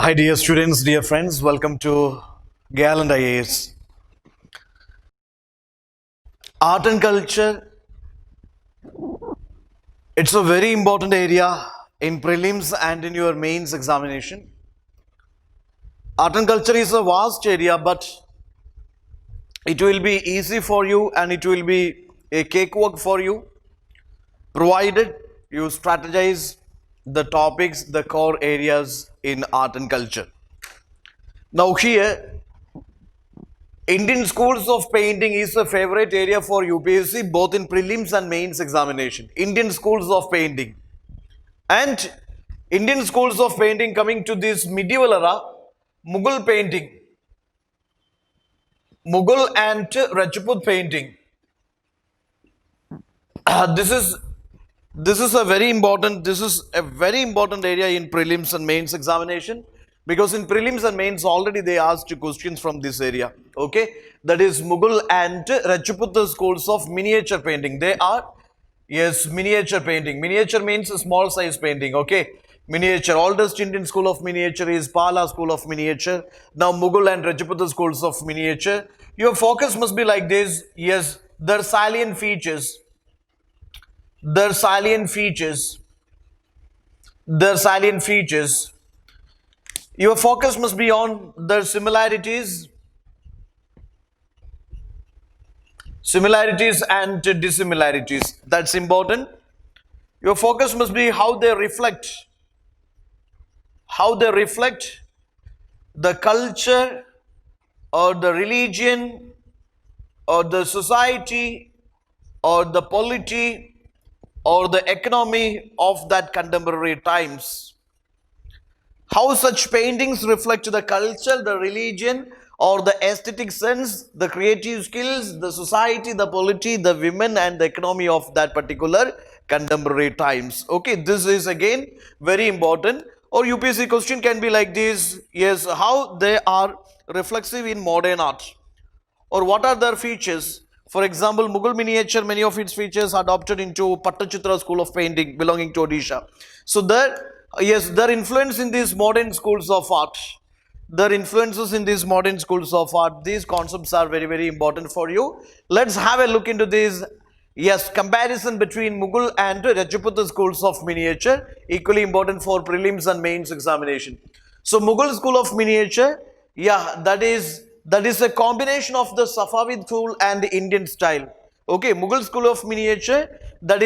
Hi, dear students, dear friends, welcome to Gallant IAS. Art and culture, it's a very important area in prelims and in your mains examination. Art and culture is a vast area, but it will be easy for you and it will be a cakewalk for you, provided you strategize the topics, the core areas in art and culture. Now, here, Indian schools of painting is a favorite area for UPSC both in prelims and mains examination. Indian schools of painting. And Indian schools of painting coming to this medieval era, Mughal painting, Mughal and Rajput painting. This is a very important area in prelims and mains examination, because in prelims and mains already they asked questions from this area. Okay, that is Mughal and Rajput schools of miniature painting. They are, yes, miniature painting. Miniature means small size painting. Okay, miniature. Oldest Indian school of miniature is Pala school of miniature. Now Mughal and Rajput schools of miniature. Your focus must be like this. Yes, their salient features, their salient features, their salient features. Your focus must be on their similarities and dissimilarities. That's important. Your focus must be how they reflect the culture or the religion or the society or the polity or the economy of that contemporary times. How such paintings reflect the culture, the religion, or the aesthetic sense, the creative skills, the society, the polity, the women, and the economy of that particular contemporary times. Okay, this is again very important. Or UPSC question can be like this: yes, how they are reflexive in modern art, or what are their features? For example, Mughal miniature, many of its features adopted into Pattachitra school of painting belonging to Odisha. So their influence in these modern schools of art, these concepts are very, very important for you. Let's have a look into this. Yes, comparison between Mughal and Rajput schools of miniature, equally important for prelims and mains examination. So Mughal school of miniature, yeah, that is a combination of the Safavid school and Indian style. Okay, Mughal school of miniature, that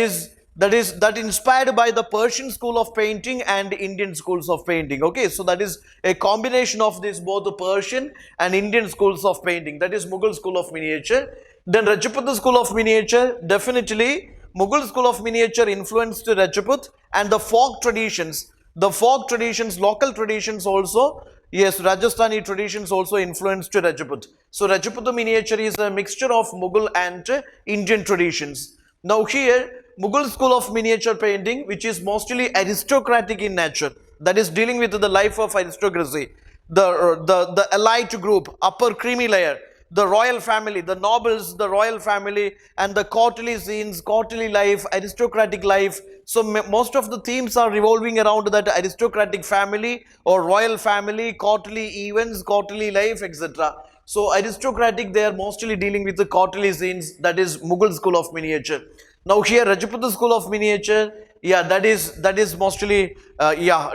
inspired by the Persian school of painting and Indian schools of painting. Okay, so that is a combination of this, both the Persian and Indian schools of painting. That is Mughal school of miniature. Then Rajput school of miniature, definitely Mughal school of miniature influenced Rajput, and the folk traditions, local traditions also, yes, Rajasthani traditions also influenced Rajput. So Rajput miniature is a mixture of Mughal and Indian traditions. Now here, Mughal school of miniature painting, which is mostly aristocratic in nature, that is dealing with the life of aristocracy, the elite group, upper creamy layer, the royal family, the nobles, the royal family, and the courtly scenes, courtly life, aristocratic life. So most of the themes are revolving around that aristocratic family or royal family, courtly events, courtly life, etc. So aristocratic, they are mostly dealing with the courtly scenes. That is Mughal school of miniature. Now here Rajput school of miniature, yeah, that is mostly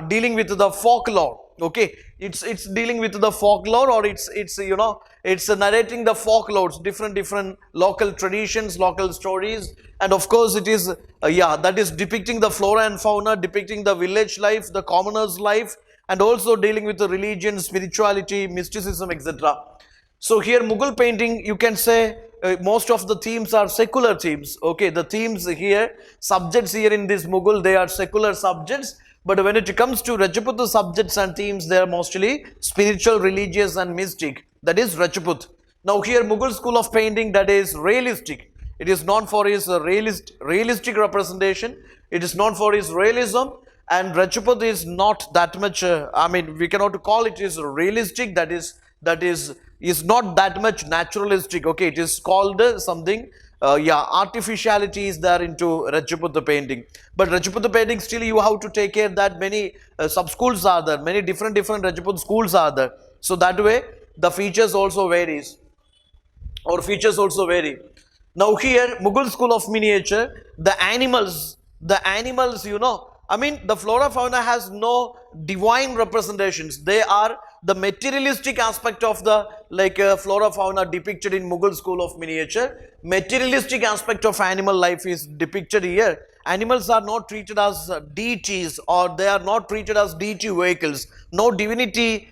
dealing with the folklore. Okay, it's dealing with the folklore, or it's narrating the folklores, different local traditions, local stories, and of course it is that is depicting the flora and fauna, depicting the village life, the commoner's life, and also dealing with the religion, spirituality, mysticism, etc. So here Mughal painting, you can say most of the themes are secular themes. Okay, the themes here, subjects here in this Mughal, they are secular subjects. But when it comes to Rajput subjects and themes, they are mostly spiritual, religious, and mystic. That is Rajput. Now here Mughal school of painting, that is realistic. It is known for its realistic representation. It is known for its realism. And Rajput is not that much. We cannot call it is realistic. That is not that much naturalistic. Okay, it is called something artificiality is there into Rajput painting. But Rajput painting, still you have to take care that many sub schools are there, many different Rajput schools are there. So that way the features also varies, or features also vary. Now here, Mughal school of miniature, the animals, I mean, the flora fauna has no divine representations. They are the materialistic aspect of the flora fauna depicted in Mughal school of miniature. Materialistic aspect of animal life is depicted here. Animals are not treated as deities, or they are not treated as deity vehicles. No divinity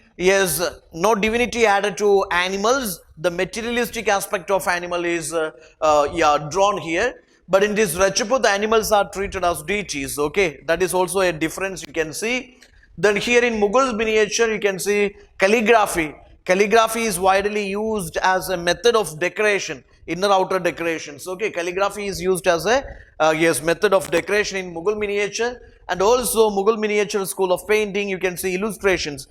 no divinity added to animals. The materialistic aspect of animal is drawn here. But in this Rajput, the animals are treated as deities. Okay, that is also a difference you can see. Then here in Mughal miniature, you can see calligraphy. Calligraphy is widely used as a method of decoration, inner outer decorations. Okay, calligraphy is used as a method of decoration in Mughal miniature. And also Mughal miniature school of painting, you can see illustrations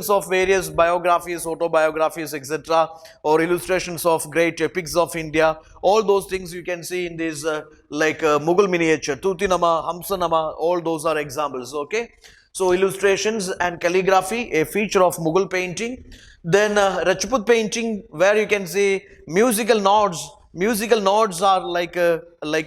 of various biographies, autobiographies, etc., or illustrations of great epics of India. All those things you can see in this Mughal miniature, Tutinama, Hamsanama, all those are examples. Okay, so illustrations and calligraphy, a feature of Mughal painting. Then Rajput painting, where you can see musical notes. Musical notes are they were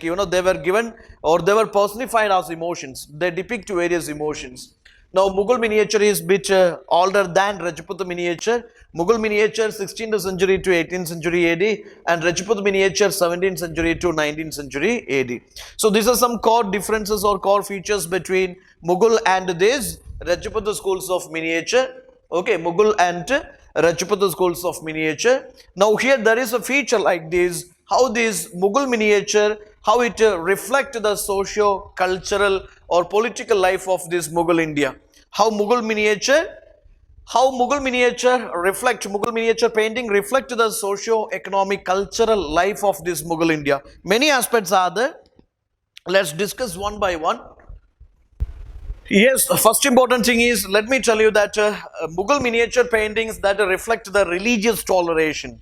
given, or they were personified as emotions. They depict various emotions. Now Mughal miniature is bit older than Rajput miniature. Mughal miniature 16th century to 18th century AD, and Rajput miniature 17th century to 19th century AD. So these are some core differences or core features between Mughal and this Rajput schools of miniature. Okay, Mughal and Rajput schools of miniature. Now here there is a feature like this, how this Mughal miniature, how it reflect the socio-cultural or political life of this Mughal India. How Mughal miniature painting reflect the socio-economic cultural life of this Mughal India. Many aspects are there. Let's discuss one by one. Yes, the first important thing is, let me tell you that Mughal miniature paintings that reflect the religious toleration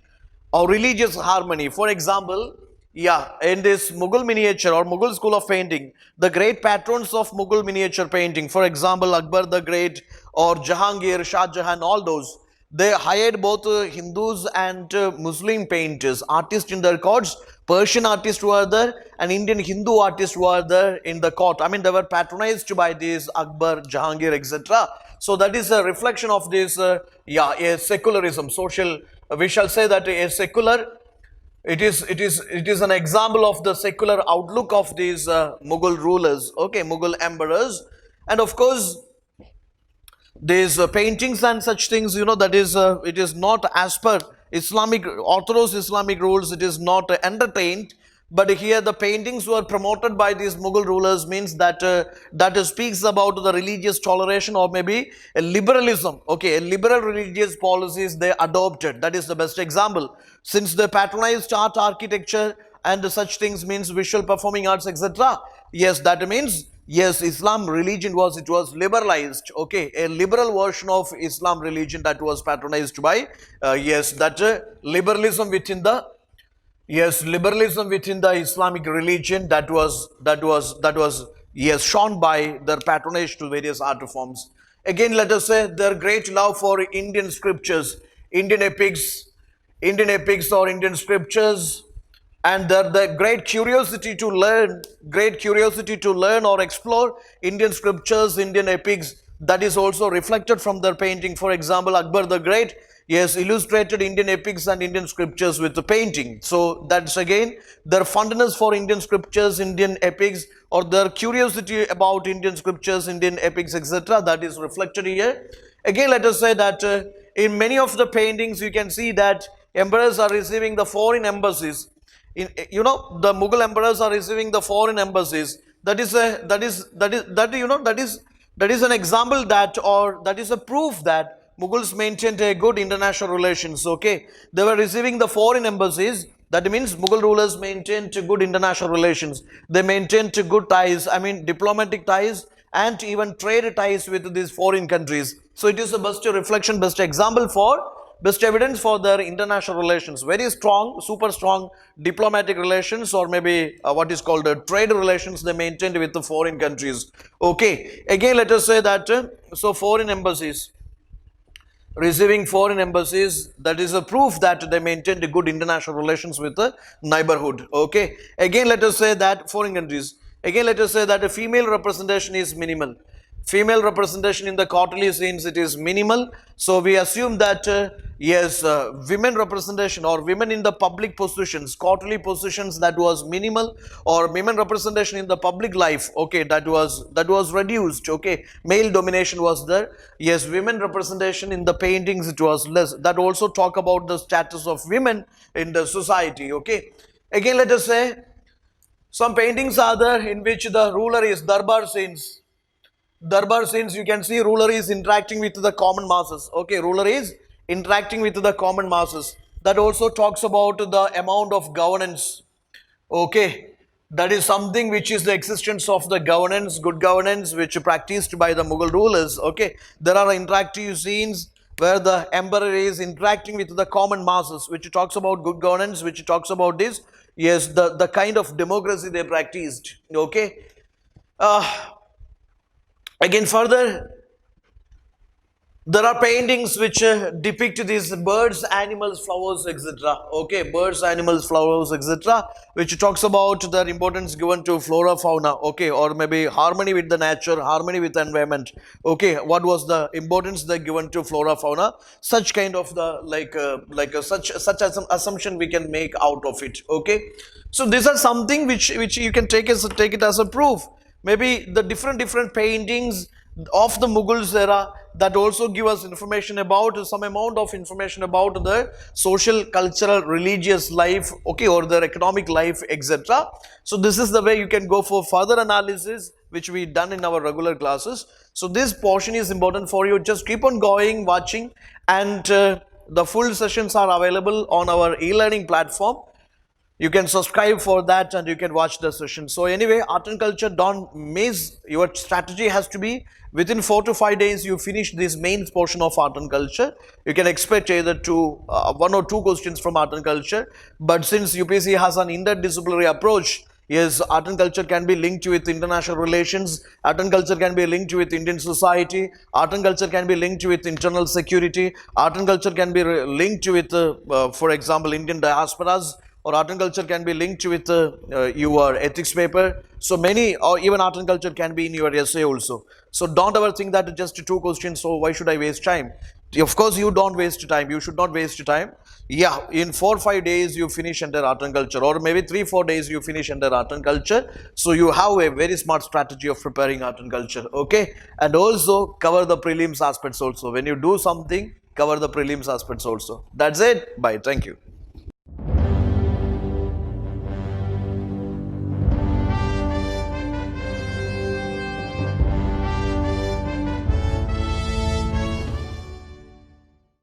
or religious harmony. For example, in this Mughal miniature or Mughal school of painting, the great patrons of Mughal miniature painting, for example, Akbar the Great or Jahangir, Shah Jahan, all those, they hired both Hindus and Muslim painters, artists in their courts. Persian artists were there and Indian Hindu artists were there in the court. I mean, they were patronized by these Akbar, Jahangir, etc. So that is a reflection of this, a secularism, social. We shall say that a secular. It is an example of the secular outlook of these Mughal rulers. Okay, Mughal emperors, and of course, these paintings and such things. That is it is not as per Islamic, orthodox Islamic rules. It is not entertained. But here the paintings were promoted by these Mughal rulers, means that that speaks about the religious toleration or maybe a liberalism. Okay, a liberal religious policies they adopted. That is the best example. Since they patronized art, architecture and such things, means visual performing arts, etc. Yes, that means, yes, Islam religion was liberalized. Okay, a liberal version of Islam religion that was patronized by, liberalism within the, liberalism within the Islamic religion that was shown by their patronage to various art forms. Again, let us say their great love for Indian scriptures, Indian epics or Indian scriptures, and the great curiosity to learn or explore Indian scriptures, Indian epics, that is also reflected from their painting. For example, Akbar the Great, illustrated Indian epics and Indian scriptures with the painting. So that's again their fondness for Indian scriptures, Indian epics, or their curiosity about Indian scriptures, Indian epics, etc. That is reflected here. Again, let us say that in many of the paintings, you can see that emperors are receiving the foreign embassies. The Mughal emperors are receiving the foreign embassies. That is an example that, or that is a proof that Mughals maintained a good international relations. Okay, they were receiving the foreign embassies. That means Mughal rulers maintained good international relations. They maintained good ties. I mean, diplomatic ties and even trade ties with these foreign countries. So it is the best reflection, best example for best evidence for their international relations, very strong, super strong diplomatic relations, or maybe what is called trade relations they maintained with the foreign countries. Okay, again let us say that so foreign embassies, receiving foreign embassies, that is a proof that they maintained good international relations with the neighborhood. Okay, again let us say that foreign countries, again let us say that a female representation is minimal. Female representation in the quarterly scenes, it is minimal. So we assume that yes, women representation or women in the public positions, quarterly positions, that was minimal, or women representation in the public life, okay, that was reduced. Okay, male domination was there. Yes, women representation in the paintings, it was less. That also talk about the status of women in the society. Okay, again let us say some paintings are there in which the ruler is darbar scenes. Darbar scenes, you can see ruler is interacting with the common masses. Okay, ruler is interacting with the common masses. That also talks about the amount of governance. Okay, that is something which is the existence of the governance, good governance, which practiced by the Mughal rulers. Okay, there are interactive scenes where the emperor is interacting with the common masses, which talks about good governance, which talks about this. Yes, the kind of democracy they practiced. Okay. Again further, there are paintings which depict these birds, animals, flowers, etc. Okay, birds, animals, flowers, etc. Which talks about their importance given to flora, fauna. Okay, or maybe harmony with the nature, harmony with the environment. Okay, what was the importance they given to flora, fauna? Such kind of the such as assumption we can make out of it. Okay, so these are something which you can take it as a proof. Maybe the different paintings of the Mughals era, that also give us information about some amount of information about the social, cultural, religious life, okay, or their economic life, etc. So this is the way you can go for further analysis, which we done in our regular classes. So this portion is important for you. Just keep on going, watching, and the full sessions are available on our e-learning platform. You can subscribe for that and you can watch the session. So anyway, art and culture, don't miss. Your strategy has to be within 4 to 5 days you finish this main portion of art and culture. You can expect either one or two questions from art and culture. But since UPSC has an interdisciplinary approach, yes, art and culture can be linked with international relations. Art and culture can be linked with Indian society. Art and culture can be linked with internal security. Art and culture can be linked with, for example, Indian diasporas. Or art and culture can be linked with your ethics paper. So many, or even art and culture can be in your essay also. So don't ever think that just two questions, so why should I waste time? Of course, you don't waste time. You should not waste time. Yeah, in 4 or 5 days, you finish under art and culture, or maybe 3 or 4 days, you finish under art and culture. So you have a very smart strategy of preparing art and culture. Okay, and also cover the prelims aspects also. When you do something, cover the prelims aspects also. That's it. Bye. Thank you.